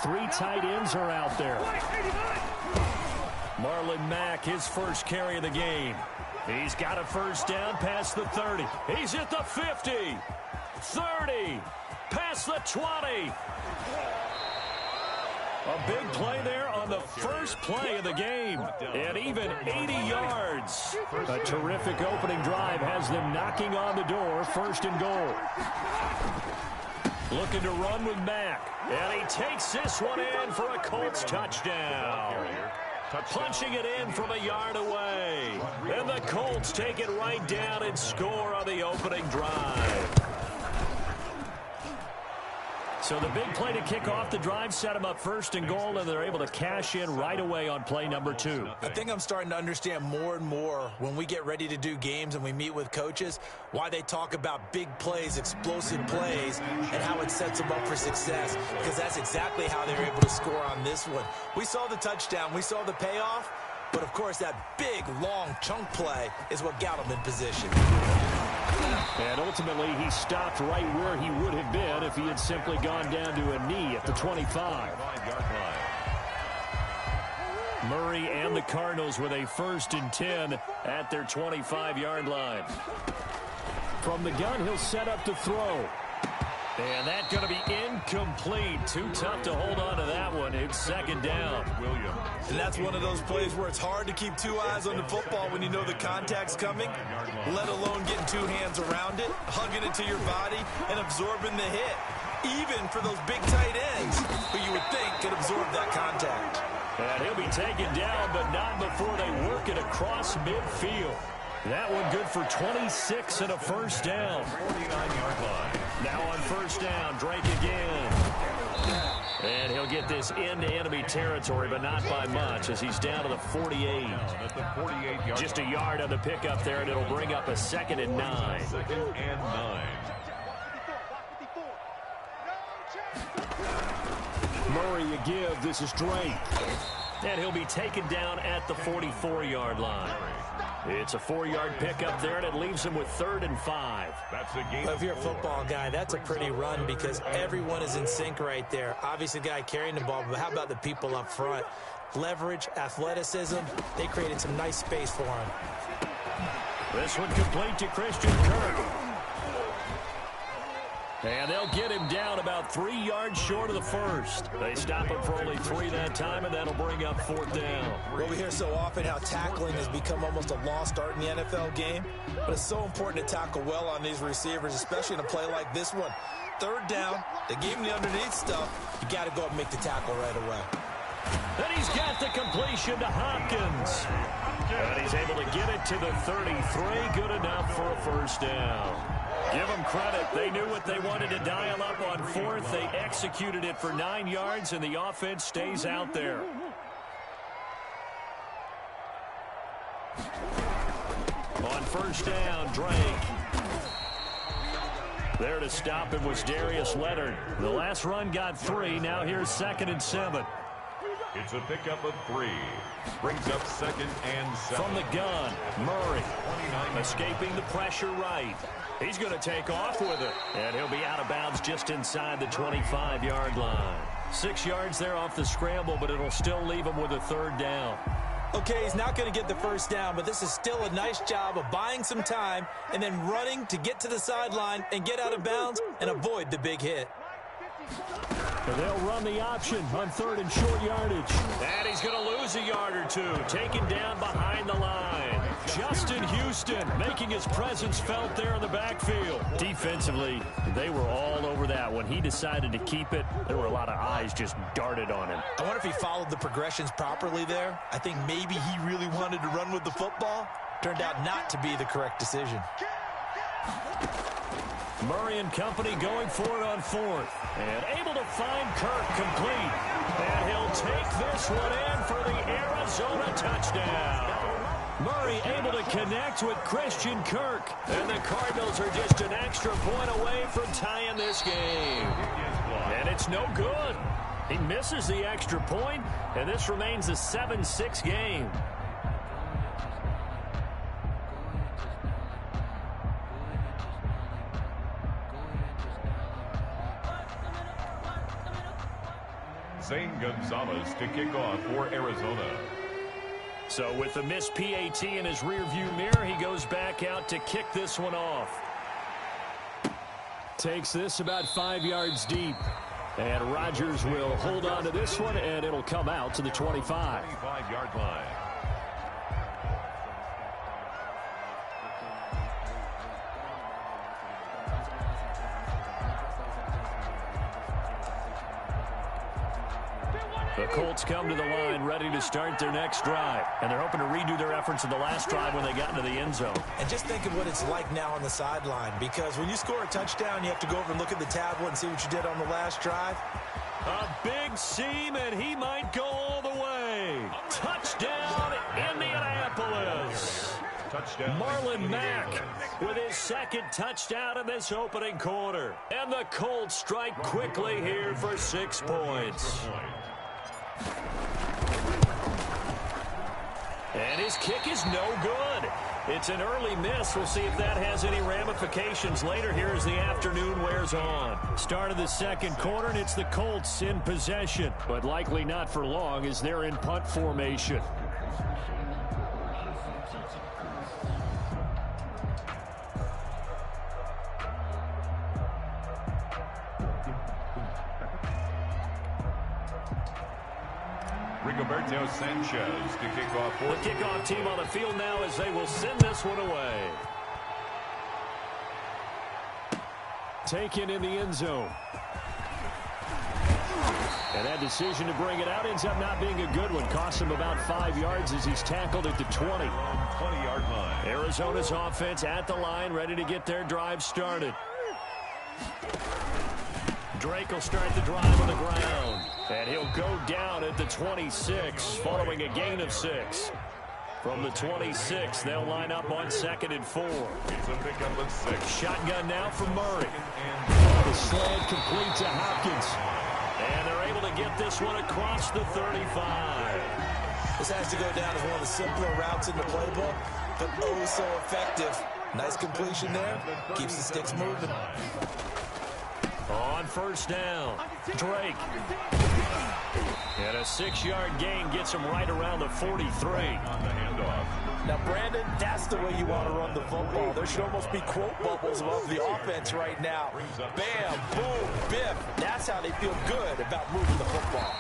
three tight ends are out there. Marlon Mack, his first carry of the game. He's got a first down past the 30. He's at the 50. 30. Past the 20. A big play there on the first play of the game. And even 80 yards. A terrific opening drive has them knocking on the door. First and goal. Looking to run with Mack. And he takes this one in for a Colts touchdown. Punching it in from a yard away. And the Colts take it right down and score on the opening drive. So the big play to kick off the drive set them up first and goal, and they're able to cash in right away on play number 2. I think I'm starting to understand more and more when we get ready to do games and we meet with coaches why they talk about big plays, explosive plays, and how it sets them up for success, because that's exactly how they were able to score on this one. We saw the touchdown. We saw the payoff. But, of course, that big, long chunk play is what got him in position. And ultimately, he stopped right where he would have been if he had simply gone down to a knee at the 25. Murray and the Cardinals with a 1st and 10 at their 25-yard line. From the gun, he'll set up to throw. And that's going to be incomplete. Too tough to hold on to that one. It's 2nd down. And that's one of those plays where it's hard to keep 2 eyes on the football when you know the contact's coming, let alone getting 2 hands around it, hugging it to your body, and absorbing the hit, even for those big tight ends who you would think could absorb that contact. And he'll be taken down, but not before they work it across midfield. That one good for 26 and a 1st down. 49-yard line. Now on 1st down, Drake again. And he'll get this into enemy territory, but not by much, as he's down to the 48. Just a yard on the pickup there, and it'll bring up a 2nd and 9. 2nd and 9. Murray a give. This is Drake. And he'll be taken down at the 44-yard line. It's a 4-yard pickup there, and it leaves him with 3rd and 5. That's the game. If you're a football guy, that's a pretty run because everyone is in sync right there. Obviously, the guy carrying the ball, but how about the people up front? Leverage, athleticism, they created some nice space for him. This one complete to Christian Kirk. And they'll get him down about 3 yards short of the 1st. They stop him for only 3 that time, and that'll bring up 4th down. Well, we hear so often how tackling has become almost a lost art in the NFL game, but it's so important to tackle well on these receivers, especially in a play like this one. 3rd down, they gave him the underneath stuff. You got to go and make the tackle right away. And he's got the completion to Hopkins. And he's able to get it to the 33. Good enough for a 1st down. Give them credit. They knew what they wanted to dial up on 4th. They executed it for 9 yards, and the offense stays out there. On 1st down, Drake. There to stop him was Darius Leonard. The last run got 3. Now here's 2nd and 7. It's a pickup of 3. Brings up 2nd and 7. From the gun, Murray. Escaping the pressure right. He's going to take off with it. And he'll be out of bounds just inside the 25-yard line. 6 yards there off the scramble, but it'll still leave him with a 3rd down. Okay, he's not going to get the 1st down, but this is still a nice job of buying some time and then running to get to the sideline and get out of bounds and avoid the big hit. And they'll run the option on 3rd and short yardage. And he's going to lose a yard or 2. Taken down behind the line. Justin Houston making his presence felt there in the backfield. Defensively, they were all over that. When he decided to keep it, there were a lot of eyes just darted on him. I wonder if he followed the progressions properly there. I think maybe he really wanted to run with the football. Turned out not to be the correct decision. Murray and company going for it on 4th. And able to find Kirk complete. And he'll take this one in for the Arizona touchdown. Murray able to connect with Christian Kirk. And the Cardinals are just an extra point away from tying this game. And it's no good. He misses the extra point, and this remains a 7-6 game. Zane Gonzalez to kick off for Arizona. So with the missed PAT in his rearview mirror, he goes back out to kick this one off. Takes this about 5 yards deep. And Rodgers will hold on to this one, and it'll come out to the 25. 25-yard line. The Colts come to the line ready to start their next drive. And they're hoping to redo their efforts in the last drive when they got into the end zone. And just think of what it's like now on the sideline, because when you score a touchdown, you have to go over and look at the tablet and see what you did on the last drive. A big seam, and he might go all the way. Touchdown, Indianapolis. Touchdown. Marlon Mack with his second touchdown in this opening quarter. And the Colts strike quickly here for 6 points. And his kick is no good. It's an early miss. We'll see if that has any ramifications later here as the afternoon wears on. Start of the second quarter, and it's the Colts in possession, but likely not for long as they're in punt formation. Rigoberto Sanchez to kick off for the kickoff team on the field now as they will send this one away. Taken in the end zone. And that decision to bring it out ends up not being a good one. Costs him about 5 yards as he's tackled at the 20. 20-yard line. Arizona's offense at the line, ready to get their drive started. Drake will start the drive on the ground. And he'll go down at the 26, following a gain of 6. From the 26, they'll line up on 2nd and 4. It's a pickup of 6. Shotgun now from Murray. The slant complete to Hopkins. And they're able to get this one across the 35. This has to go down as one of the simpler routes in the playbook, but oh so effective. Nice completion there. Keeps the sticks moving. On first down, Drake. And a 6-yard gain gets him right around the 43. On the handoff. Now, Brandon, that's the way you want to run the football. There should almost be quote bubbles above the offense right now. Bam, boom, biff. That's how they feel good about moving the football.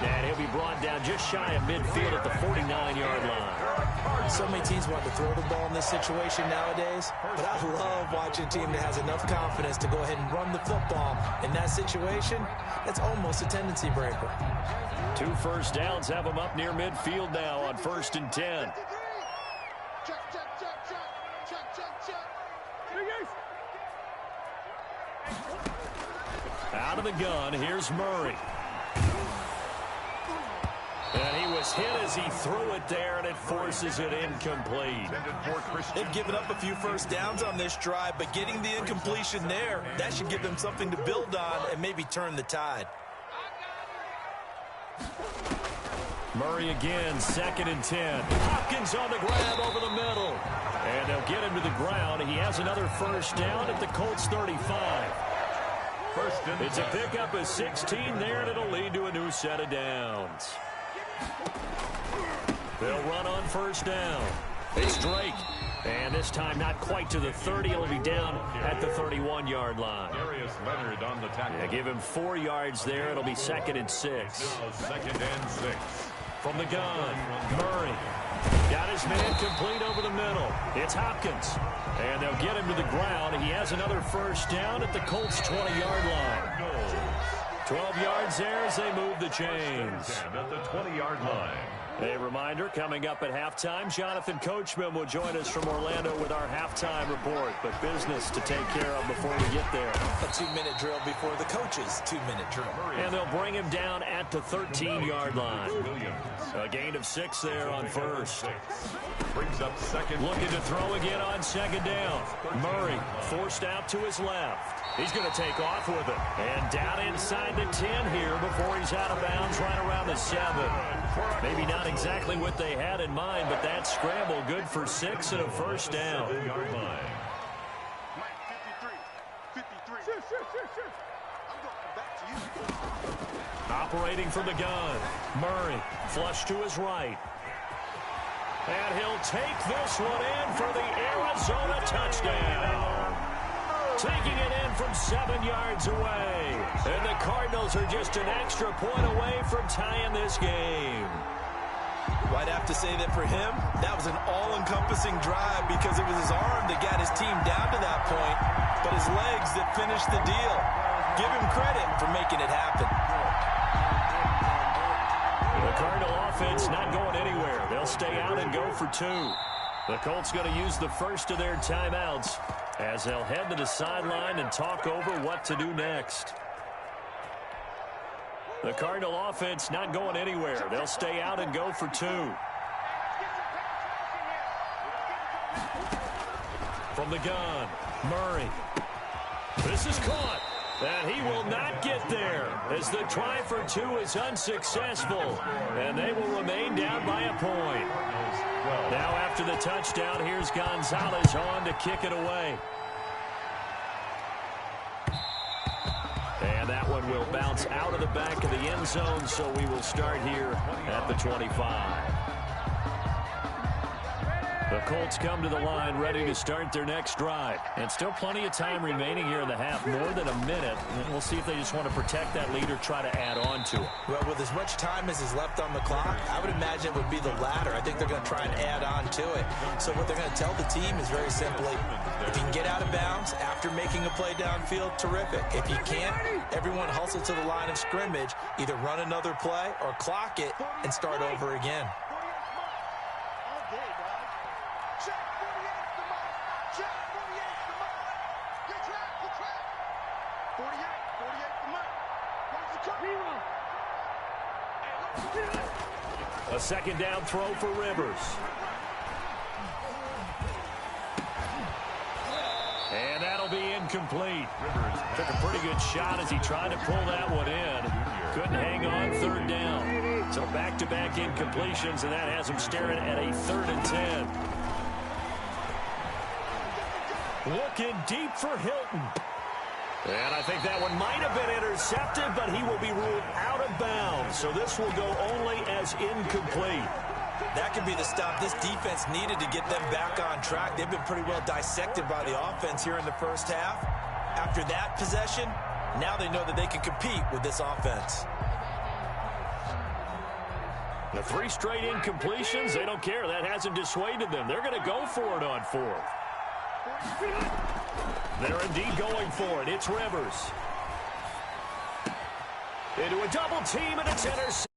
And he'll be brought down just shy of midfield at the 49-yard line. So many teams want to throw the ball in this situation nowadays, but I love watching a team that has enough confidence to go ahead and run the football. In that situation, it's almost a tendency breaker. 2 first downs have them up near midfield now on 1st and 10. Out of the gun, here's Murray. And he was hit as he threw it there, and it forces it incomplete. They've given up a few first downs on this drive, but getting the incompletion there, that should give them something to build on and maybe turn the tide. Murray again, 2nd and 10. Hopkins on the grab over the middle. And they'll get him to the ground. He has another first down at the Colts 35. It's a pickup of 16 there, and it'll lead to a new set of downs. They'll run on first down. It's Drake. And this time not quite to the 30. It'll be down at the 31-yard line. Darius Leonard on the tackle. Yeah, give him 4 yards there. It'll be 2nd and 6. 2nd and 6. From the gun, Murray. Got his man complete over the middle. It's Hopkins. And they'll get him to the ground. He has another first down at the Colts' 20-yard line. 12 yards there as they move the chains. At the 20-yard line. A reminder, coming up at halftime, Jonathan Coachman will join us from Orlando with our halftime report. But business to take care of before we get there. A 2-minute drill before the coach's 2-minute drill. And they'll bring him down at the 13-yard line. A gain of 6 there on first. Brings up 2nd. Looking to throw again on 2nd down. Murray forced out to his left. He's going to take off with it. And down inside the 10 here before he's out of bounds right around the 7. Maybe not exactly what they had in mind, but that scramble good for 6 and a first down. Operating from the gun, Murray, flush to his right. And he'll take this one in for the Arizona touchdown. Taking it in from 7 yards away. And the Cardinals are just an extra point away from tying this game. Well, I'd have to say that for him, that was an all-encompassing drive because it was his arm that got his team down to that point, but his legs that finished the deal. Give him credit for making it happen. The Cardinal offense not going anywhere. They'll stay out and go for 2. The Colts going to use the first of their timeouts as they'll head to the sideline and talk over what to do next. The Cardinal offense not going anywhere. They'll stay out and go for 2. From the gun, Murray. This is caught. And he will not get there as the try for 2 is unsuccessful. And they will remain down by a point. Now after the touchdown, here's Gonzalez on to kick it away. And that one will bounce out of the back of the end zone, so we will start here at the 25. The Colts come to the line ready to start their next drive. And still plenty of time remaining here in the half, more than a minute. And we'll see if they just want to protect that lead or try to add on to it. Well, with as much time as is left on the clock, I would imagine it would be the latter. I think they're going to try and add on to it. So what they're going to tell the team is very simply, if you can get out of bounds after making a play downfield, terrific. If you can't, everyone hustle to the line of scrimmage, either run another play or clock it and start over again. A second down throw for Rivers. And that'll be incomplete. Took a pretty good shot as he tried to pull that one in. Couldn't hang on third down. So back-to-back incompletions, and that has him staring at a 3rd and 10. Looking deep for Hilton. And I think that one might have been intercepted, but he will be ruled out of bounds. So this will go only as incomplete. That could be the stop this defense needed to get them back on track. They've been pretty well dissected by the offense here in the first half. After that possession, now they know that they can compete with this offense. The 3 straight incompletions, they don't care. That hasn't dissuaded them. They're going to go for it on 4th. They're indeed going for it. It's Rivers. Into a double team, and it's intercepted.